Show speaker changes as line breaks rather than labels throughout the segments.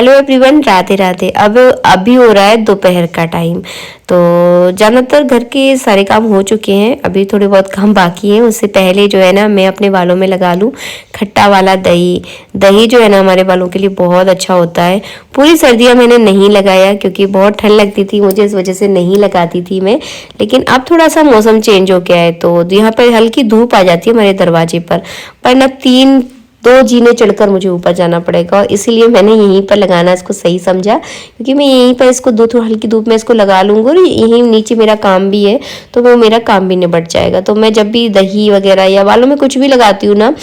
Hello everyone, Radhe Radhe. अब अभी हो रहा है दोपहर का टाइम। तो ज़्यादातर घर के सारे काम हो चुके हैं, अभी थोड़े बहुत काम बाकी हैं। उससे पहले जो है ना, मैं अपने बालों में लगा लूँ खट्टा वाला दही। दही जो है ना हमारे बालों के लिए बहुत अच्छा होता है। पूरी सर्दियाँ मैंने नहीं लगाया क्योंकि बहुत ठंड लगती थी मुझे, इस वजह से नहीं लगाती थी मैं। लेकिन अब थोड़ा सा मौसम चेंज हो गया है तो यहाँ पर हल्की धूप आ जाती है हमारे दरवाजे पर ना 2 जीने चढ़कर मुझे ऊपर जाना पड़ेगा, और इसीलिए मैंने यहीं पर लगाना इसको सही समझा, क्योंकि मैं यहीं पर इसको हल्की धूप में इसको लगा लूँगी और यहीं नीचे मेरा काम भी है, तो वो मेरा काम भी निबट जाएगा। तो मैं जब भी दही वगैरह या बालों में कुछ भी लगाती हूँ ना,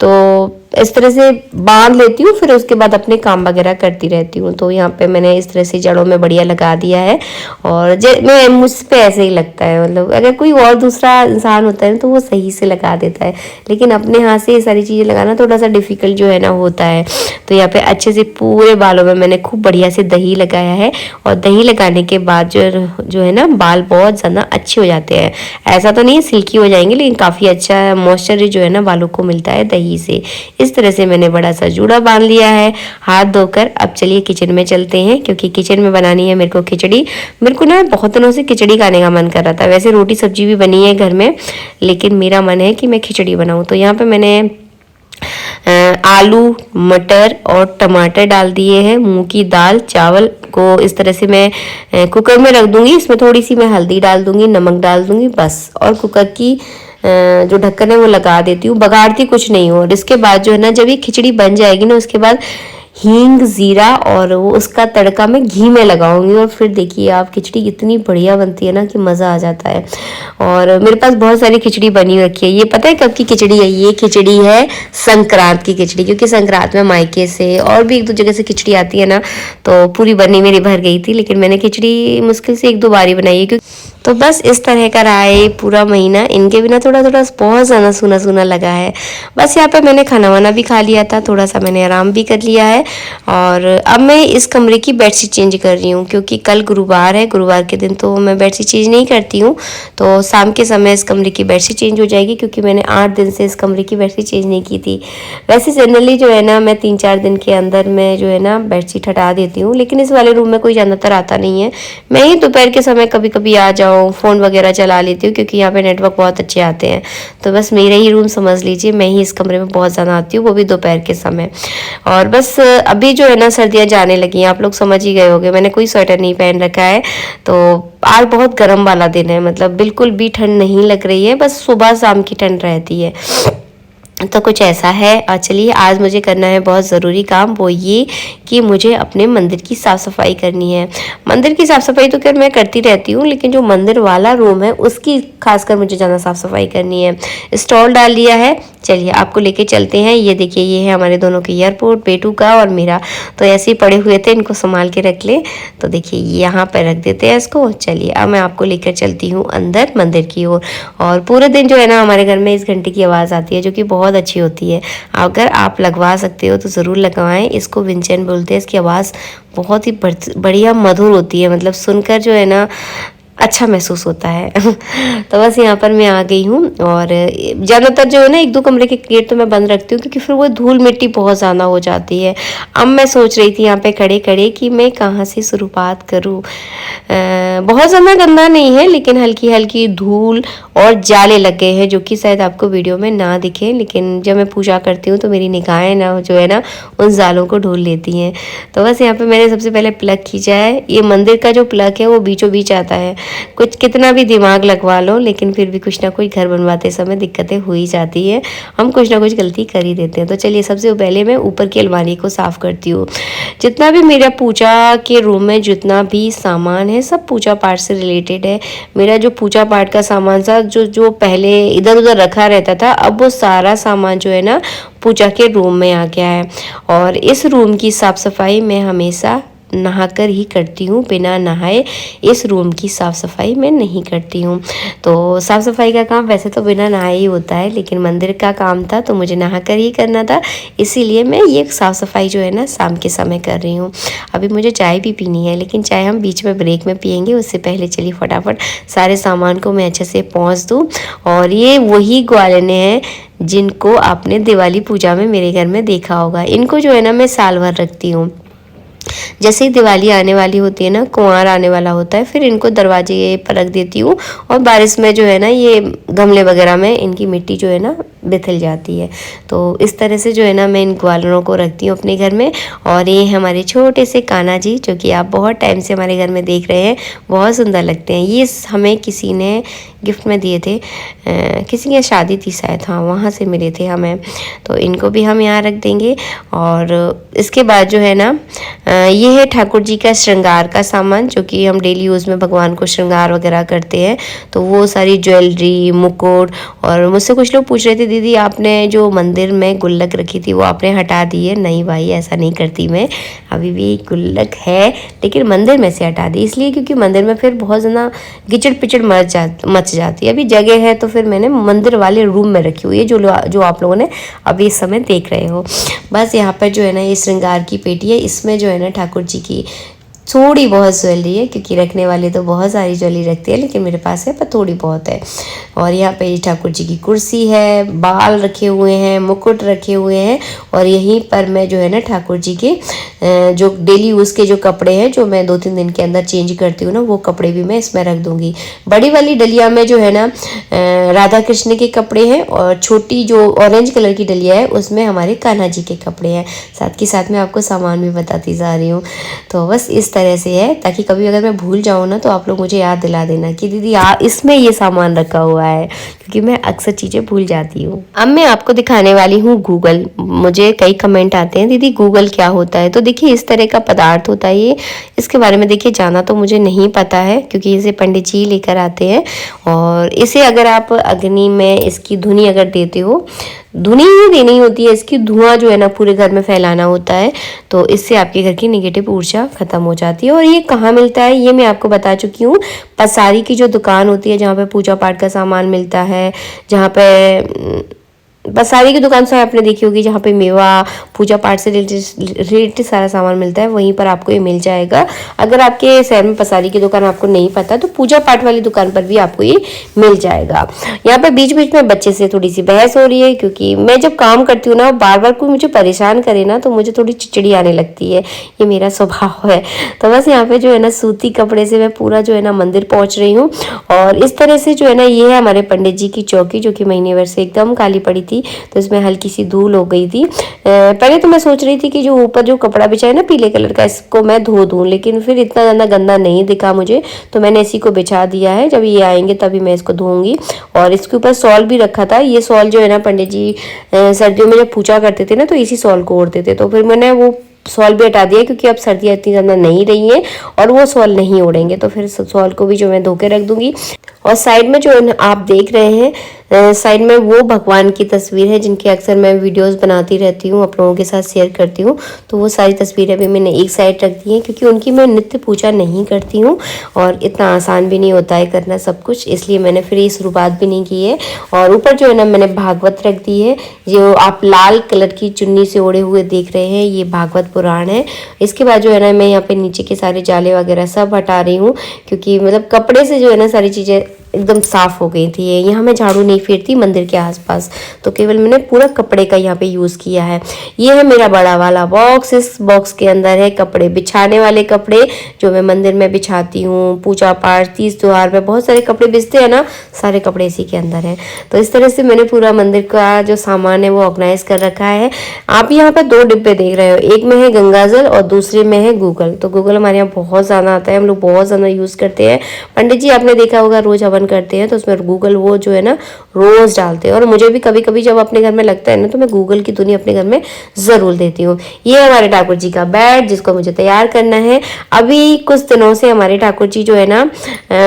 तो इस तरह से बांध लेती हूँ, फिर उसके बाद अपने काम वगैरह करती रहती हूँ। तो यहाँ पे मैंने इस तरह से जड़ों में बढ़िया लगा दिया है, और मैं मुझ पे ऐसे ही लगता है। मतलब अगर कोई और दूसरा इंसान होता है तो वो सही से लगा देता है, लेकिन अपने हाथ से ये सारी चीज़ें लगाना थोड़ा सा डिफिकल्ट जो है ना होता है। तो यहाँ पे अच्छे से पूरे बालों में मैंने खूब बढ़िया से दही लगाया है, और दही लगाने के बाद जो है ना बाल बहुत ज़्यादा अच्छे हो जाते हैं। ऐसा तो नहीं सिल्की हो जाएंगे, लेकिन काफ़ी अच्छा मॉइस्चर जो है ना बालों को मिलता है दही से। इस तरह से मैंने बड़ा सा जूड़ा बांध लिया है हाथ धोकर। अब चलिए किचन में चलते हैं, क्योंकि किचन में बनानी है मेरे को खिचड़ी। मेरे को ना बहुत दिनों से खिचड़ी खाने का मन कर रहा था। वैसे रोटी सब्जी भी बनी है घर में, लेकिन मेरा मन है कि मैं खिचड़ी बनाऊं। तो यहाँ पे मैंने आलू, मटर और टमाटर डाल दिए हैं। मूंग की दाल, चावल को इस तरह से मैं कुकर में रख दूंगी। इसमें थोड़ी सी मैं हल्दी डाल दूंगी, नमक डाल दूंगी बस, और कुकर की जो ढक्कन है वो लगा देती हूँ। बघाड़ती कुछ नहीं हूँ। और इसके बाद जो है ना, जब ये खिचड़ी बन जाएगी ना, उसके बाद हींग, जीरा और वो उसका तड़का मैं घी में लगाऊंगी, और फिर देखिए आप खिचड़ी इतनी बढ़िया बनती है ना कि मज़ा आ जाता है। और मेरे पास बहुत सारी खिचड़ी बनी रखी है। ये पता है कब की खिचड़ी है? ये खिचड़ी है संक्रांत की खिचड़ी, क्योंकि संक्रांत में मायके से और भी 1-2 जगह से खिचड़ी आती है ना, तो पूरी बनी मेरी भर गई थी। लेकिन मैंने खिचड़ी मुश्किल से 1-2 बार ही बनाई है, क्योंकि तो बस इस तरह का रहा है पूरा महीना। इनके बिना थोड़ा थोड़ा बहुत ज़्यादा सूना सूना लगा है। बस यहाँ पे मैंने खाना वाना भी खा लिया था, थोड़ा सा मैंने आराम भी कर लिया है। और अब मैं इस कमरे की बेडशीट चेंज कर रही हूँ, क्योंकि कल गुरुवार है। गुरुवार के दिन तो मैं बेडशीट चेंज नहीं करती हूँ, तो शाम के समय इस कमरे की बेडशीट चेंज हो जाएगी, क्योंकि मैंने 8 दिन से इस कमरे की बेडशीट चेंज नहीं की थी। वैसे जनरली जो है ना, मैं 3-4 दिन के अंदर में जो है ना बेडशीट हटा देती हूँ, लेकिन इस वाले रूम में कोई ज़्यादातर आता नहीं है। मैं ही दोपहर के समय कभी कभी आ जाऊँ, फ़ोन वगैरह चला लेती हूँ, क्योंकि यहाँ पे नेटवर्क बहुत अच्छे आते हैं। तो बस मेरा ही रूम समझ लीजिए, मैं ही इस कमरे में बहुत ज़्यादा आती हूँ, वो भी दोपहर के समय। और बस अभी जो है ना सर्दियाँ जाने लगी हैं, आप लोग समझ ही गए होंगे। मैंने कोई स्वेटर नहीं पहन रखा है, तो आज बहुत गर्म वाला दिन है। मतलब बिल्कुल भी ठंड नहीं लग रही है, बस सुबह शाम की ठंड रहती है। तो कुछ ऐसा है। और चलिए, आज मुझे करना है बहुत ज़रूरी काम, वो ये कि मुझे अपने मंदिर की साफ़ सफाई करनी है। मंदिर की साफ़ सफाई तो खैर मैं करती रहती हूँ, लेकिन जो मंदिर वाला रूम है उसकी खासकर मुझे ज़्यादा साफ़ सफाई करनी है। स्टॉल डाल लिया है, चलिए आपको लेके चलते हैं। ये देखिए, ये है हमारे दोनों के एयरपोर्ट, बेटू का और मेरा। तो ऐसे ही पड़े हुए थे, इनको संभाल के रख ले। तो देखिए यहाँ पर रख देते हैं इसको। चलिए अब मैं आपको लेकर चलती हूँ अंदर मंदिर की ओर। और पूरे दिन जो है ना हमारे घर में इस घंटे की आवाज़ आती है, जो कि बहुत अच्छी होती है। अगर आप लगवा सकते हो तो ज़रूर लगवाएं। इसको विंचन बोलते हैं। इसकी आवाज़ बहुत ही बढ़िया मधुर होती है, मतलब सुनकर जो है ना अच्छा महसूस होता है। तो बस यहाँ पर मैं आ गई हूँ। और ज़्यादातर जो है ना 1-2 कमरे के गेट तो मैं बंद रखती हूँ, क्योंकि फिर वो धूल मिट्टी बहुत ज़्यादा हो जाती है। अब मैं सोच रही थी यहाँ पे खड़े खड़े कि मैं कहाँ से शुरुआत करूँ। बहुत ज़्यादा गंदा नहीं है, लेकिन हल्की हल्की धूल और जाले लग गए हैं, जो कि शायद आपको वीडियो में ना दिखे। लेकिन जब मैं पूजा करती हूँ तो मेरी निगाहें ना जो है ना उन जालों को ढूंढ लेती हैं। तो बस यहाँ पे मैंने सबसे पहले प्लग खींचा है। ये मंदिर का जो प्लग है वो बीचों बीच आता है। कुछ कितना भी दिमाग लगवा लो, लेकिन फिर भी कुछ ना कुछ घर बनवाते समय दिक्कतें हो ही जाती है। हम कुछ ना कुछ गलती कर ही देते हैं। तो चलिए, सबसे पहले मैं ऊपर की अलमारी को साफ़ करती हूँ। जितना भी मेरा पूजा के रूम में जितना भी सामान है, सब पूजा पाठ से रिलेटेड है। मेरा जो पूजा पाठ का सामान था, जो पहले इधर उधर रखा रहता था, अब वो सारा सामान जो है ना पूजा के रूम में आ गया है। और इस रूम की साफ़ सफाई मैं हमेशा नहाकर ही करती हूँ। बिना नहाए इस रूम की साफ़ सफाई मैं नहीं करती हूँ। तो साफ़ सफाई का काम वैसे तो बिना नहाए ही होता है, लेकिन मंदिर का काम था तो मुझे नहाकर ही करना था, इसीलिए मैं ये साफ़ सफाई जो है ना शाम के समय कर रही हूँ। अभी मुझे चाय भी पीनी है, लेकिन चाय हम बीच में ब्रेक में पियेंगे। उससे पहले चलिए फटाफट सारे सामान को मैं अच्छे से पहुँच दूँ। और ये वही ग्वालने हैं जिनको आपने दिवाली पूजा में मेरे घर में देखा होगा। इनको जो है ना मैं साल भर रखती हूँ। जैसे ही दिवाली आने वाली होती है ना, कुंवार आने वाला होता है, फिर इनको दरवाजे पर रख देती हूँ और बारिश में जो है ना ये गमले वगैरह में इनकी मिट्टी जो है ना बिथल जाती है। तो इस तरह से जो है ना मैं इन ग्वालरों को रखती हूँ अपने घर में। और ये हमारे छोटे से कान्हा जी, जो कि आप बहुत टाइम से हमारे घर में देख रहे हैं, बहुत सुंदर लगते हैं। ये हमें किसी ने गिफ्ट में दिए थे, किसी की शादी थी शायद, हाँ वहाँ से मिले थे हमें। तो इनको भी हम यहाँ रख देंगे। और इसके बाद जो है ना ये है ठाकुर जी का श्रृंगार का सामान, जो कि हम डेली यूज़ में भगवान को श्रृंगार वगैरह करते हैं। तो वो सारी ज्वेलरी, मुकुट। और मुझसे कुछ लोग पूछ रहे थे, दीदी आपने जो मंदिर में गुल्लक रखी थी वो आपने हटा दी है? नहीं भाई, ऐसा नहीं करती मैं, अभी भी गुल्लक है, लेकिन मंदिर में से हटा दी इसलिए क्योंकि मंदिर में फिर बहुत ज़्यादा गिचड़ पिचड़ मच जाती है। अभी जगह है तो फिर मैंने मंदिर वाले रूम में रखी हुई है, जो आप लोगों ने अभी इस समय देख रहे हो। बस यहाँ पर जो है ना ये श्रृंगार की पेटी है, इसमें जो है ना ठाकुर जी की थोड़ी बहुत ज्वेलरी है, क्योंकि रखने वाले तो बहुत सारी ज्वेलरी रखते हैं, लेकिन मेरे पास है पर थोड़ी बहुत है। और यहाँ पे ठाकुर जी की कुर्सी है, बाल रखे हुए हैं, मुकुट रखे हुए हैं। और यहीं पर मैं जो है ना ठाकुर जी के जो डेली यूज़ के जो कपड़े हैं, जो मैं 2-3 दिन के अंदर चेंज करती हूँ ना, वो कपड़े भी मैं इसमें रख दूँगी। बड़ी वाली डलिया में जो है ना राधा कृष्ण के कपड़े हैं, और छोटी जो ऑरेंज कलर की डलिया है उसमें हमारे कान्हा जी के कपड़े हैं। साथ के साथ मैं आपको सामान भी बताती जा रही हूँ। तो बस इस तरह से है, ताकि कभी अगर मैं भूल जाऊँ ना तो आप लोग मुझे याद दिला देना कि दीदी इसमें ये सामान रखा हुआ है, क्योंकि मैं अक्सर चीज़ें भूल जाती हूँ। अब मैं आपको दिखाने वाली हूँ गूगल। मुझे कई कमेंट आते हैं, दीदी गूगल क्या होता है? तो देखिए इस तरह का पदार्थ होता है ये। इसके बारे में देखिए ज़्यादा तो मुझे नहीं पता है, क्योंकि इसे पंडित जी लेकर आते हैं। और इसे अगर आप अग्नि में इसकी धुनी अगर देते हो, धुनी ही देनी होती है, इसकी धुआं जो है ना पूरे घर में फैलाना होता है, तो इससे आपके घर की नेगेटिव ऊर्जा खत्म हो जाती है। और ये कहाँ मिलता है ये मैं आपको बता चुकी हूँ। पसारी की जो दुकान होती है, जहाँ पे पूजा पाठ का सामान मिलता है, जहाँ पे पसारी की दुकान से आपने देखी होगी, जहाँ पे मेवा, पूजा पाठ से रिलेटेड सारा सामान मिलता है, वहीं पर आपको ये मिल जाएगा। अगर आपके शहर में पसारी की दुकान आपको नहीं पता, तो पूजा पाठ वाली दुकान पर भी आपको ये मिल जाएगा। यहाँ पे बीच बीच में बच्चे से थोड़ी सी बहस हो रही है, क्योंकि मैं जब काम करती हूँ ना, बार बार कोई मुझे परेशान करे ना, तो मुझे थोड़ी चिड़चिड़ी आने लगती है, ये मेरा स्वभाव है। तो बस यहाँ पे जो है ना सूती कपड़े से मैं पूरा जो है ना मंदिर पहुँच रही हूँ। और इस तरह से जो है ना ये है हमारे पंडित जी की चौकी, जो कि महीने भर से एकदम काली पड़ी थी, तो इसमें हल्की सी धूल हो गई थी। पहले तो मैं सोच रही थी कि जो ऊपर जो कपड़ा बिछा है ना पीले कलर का, इसको मैं धो दूं, लेकिन फिर इतना ज़्यादा गंदा नहीं दिखा मुझे, तो मैंने इसी को बिछा दिया है। जब ये आएंगे तभी मैं इसको धोऊंगी। और इसके ऊपर सॉल भी रखा था। ये सॉल जो है ना पंडित जी सर्दियों में जब पूजा करते थे ना, तो इसी सॉल को ओढ़ते थे, तो फिर मैंने वो सॉल भी हटा दिया, क्योंकि अब सर्दियाँ इतनी ज़्यादा नहीं रही हैं और वो सॉल नहीं ओढ़ेंगे, तो फिर सॉल को भी जो मैं धो के रख दूंगी। और साइड में जो आप देख रहे हैं, साइड में वो भगवान की तस्वीर है, जिनकी अक्सर मैं वीडियोस बनाती रहती हूँ, आप लोगों के साथ शेयर करती हूँ। तो वो सारी तस्वीरें भी मैंने एक साइड रख दी हैं, क्योंकि उनकी मैं नित्य पूजा नहीं करती हूँ और इतना आसान भी नहीं होता है करना सब कुछ, इसलिए मैंने फिर ये शुरुआत भी नहीं की है। और ऊपर जो है ना मैंने भागवत रख दी है, जो आप लाल कलर की चुन्नी से ओढ़े हुए देख रहे हैं, ये भागवत पुराण है। इसके बाद जो है ना मैं यहाँ पे नीचे के सारे जाले वगैरह सब हटा रही हूँ, क्योंकि मतलब कपड़े से जो है ना सारी चीज़ें एकदम साफ हो गई थी। यहाँ मैं झाड़ू नहीं फेरती मंदिर के आसपास, तो केवल मैंने पूरा कपड़े का यहाँ पे यूज़ किया है। ये है मेरा बड़ा वाला बॉक्स। इस बॉक्स के अंदर है कपड़े, बिछाने वाले कपड़े, जो मैं मंदिर में बिछाती हूँ। पूजा पाठ, तीज त्योहार में बहुत सारे कपड़े बिछते हैं ना, सारे कपड़े इसी के अंदर है। तो इस तरह से मैंने पूरा मंदिर का जो सामान है वो ऑर्गेनाइज कर रखा है। आप यहाँ पर 2 डिब्बे देख रहे हो, एक में है गंगाजल और दूसरे में है गूगल। तो गूगल हमारे यहाँ बहुत ज़्यादा आता है, हम लोग बहुत ज़्यादा यूज़ करते हैं। पंडित जी आपने देखा होगा रोज हवन करते हैं, तो उसमें गूगल वो जो है ना रोज डालते हैं। और मुझे भी कभी कभी जब अपने घर में लगता है ना, तो मैं गूगल की धुनी अपने घर में जरूर देती हूँ। ये हमारे ठाकुर जी का बेड, जिसको मुझे तैयार करना है। अभी कुछ दिनों से हमारे ठाकुर जी जो है ना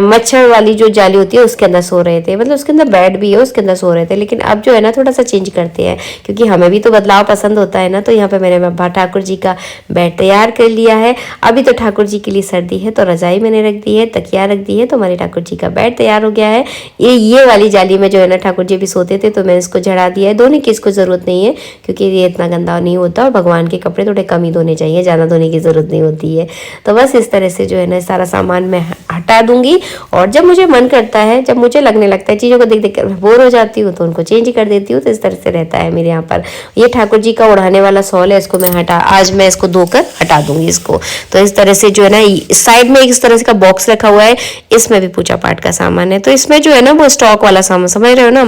मच्छर वाली जो जाली होती है उसके अंदर सो रहे थे, मतलब उसके अंदर बेड भी है, उसके अंदर सो रहे थे। लेकिन अब जो है ना थोड़ा सा चेंज करते हैं, क्योंकि हमें भी तो बदलाव पसंद होता है ना। तो यहाँ पे मैंने ठाकुर जी का बेड तैयार कर लिया है। अभी तो ठाकुर जी के लिए सर्दी है, तो रजाई मैंने रख दी है, तकिया रख दी है, तो हमारे ठाकुर जी का बेड तैयार तैयार हो गया है। ये वाली जाली में जो है ना ठाकुर जी भी सोते थे, तो मैंने इसको झड़ा दिया है। धोने की इसको ज़रूरत नहीं है क्योंकि ये इतना गंदा नहीं होता, और भगवान के कपड़े थोड़े कम ही धोने चाहिए, ज़्यादा धोने की ज़रूरत नहीं होती है। तो बस इस तरह से जो है ना सारा सामान मैं हटा दूंगी, और जब मुझे मन करता है, जब मुझे लगने लगता है चीज़ों को देख देख कर बोर हो जाती हूँ, तो उनको चेंज कर देती हूँ। तो इस तरह से रहता है मेरे यहाँ पर। ये ठाकुर जी का ओढ़ाने वाला शॉल है, इसको मैं आज मैं इसको धोकर हटा दूंगी इसको। तो इस तरह से जो है ना साइड में इस तरह से का बॉक्स रखा हुआ है, इसमें भी पूजा पाठ का सामान है। तो इसमें जो है ना वो स्टॉक वाला सामान, समझ रहे हो ना,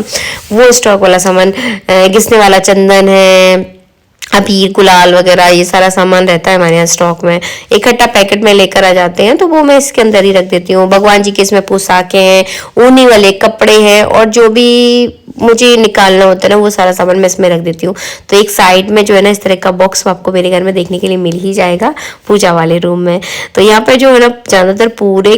वो स्टॉक वाला सामान, घिसने वाला चंदन है, अबीर गुलाल वगैरह, ये सारा सामान रहता है हमारे यहाँ स्टॉक में। इकट्ठा पैकेट में लेकर आ जाते हैं, तो वो मैं इसके अंदर ही रख देती हूँ। भगवान जी के इसमें पोशाकें हैं, ऊनी वाले कपड़े हैं, और जो भी मुझे निकालना होता है ना वो सारा सामान मैं इसमें रख देती हूँ। तो एक साइड में जो है ना इस तरह का बॉक्स आपको मेरे घर में देखने के लिए मिल ही जाएगा पूजा वाले रूम में। तो यहाँ पे जो है ना ज़्यादातर पूरे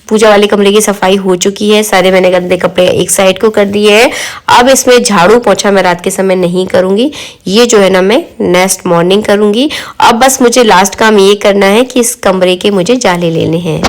पूजा वाले कमरे की सफाई हो चुकी है। सारे मैंने गंदे कपड़े एक साइड को कर दिए हैं। अब इसमें झाड़ू पोछा मैं रात के समय नहीं करूंगी, ये जो है ना मैं नेक्स्ट मॉर्निंग करूंगी। अब बस मुझे लास्ट काम ये करना है कि इस कमरे के मुझे जाले लेने हैं।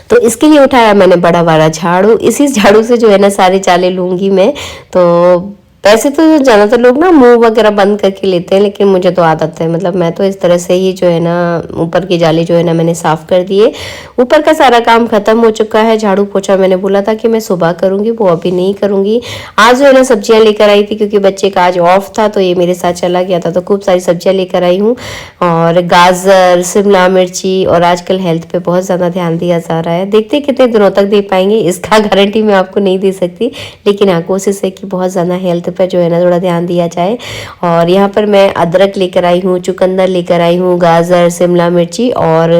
तो इसके लिए उठाया मैंने बड़ा वाला झाड़ू। इसी झाड़ू से जो है ना सारे जाले लूंगी मैं। तो वैसे तो ज़्यादातर लोग ना मुंह वगैरह बंद करके लेते हैं, लेकिन मुझे तो आदत है, मतलब मैं तो इस तरह से ही जो है ना ऊपर की जाली जो है ना मैंने साफ़ कर दिए। ऊपर का सारा काम ख़त्म हो चुका है। झाड़ू पोछा मैंने बोला था कि मैं सुबह करूँगी, वो अभी नहीं करूँगी। आज जो है ना सब्जियाँ लेकर आई थी, क्योंकि बच्चे का आज ऑफ था, तो ये मेरे साथ चला गया था, तो खूब सारी सब्जियाँ लेकर आई हूँ। और गाजर, शिमला मिर्ची, और आजकल हेल्थ पे बहुत ज़्यादा ध्यान दिया जा रहा है। देखते कितने दिनों तक दे पाएंगे, इसका गारंटी मैं आपको नहीं दे सकती, लेकिन हाँ कोशिश है कि बहुत ज़्यादा हेल्थ पर जो है ना थोड़ा ध्यान दिया जाए। और यहाँ पर मैं अदरक लेकर आई हूँ, चुकंदर लेकर आई हूँ, गाजर, शिमला मिर्ची, और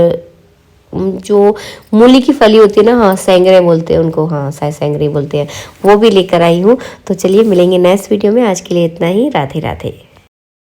जो मूली की फली होती है ना, हाँ सेंगरे बोलते हैं उनको, हाँ शायद सेंगरे बोलते हैं, वो भी लेकर आई हूँ। तो चलिए मिलेंगे नेक्स्ट वीडियो में। आज के लिए इतना ही। राधे राधे।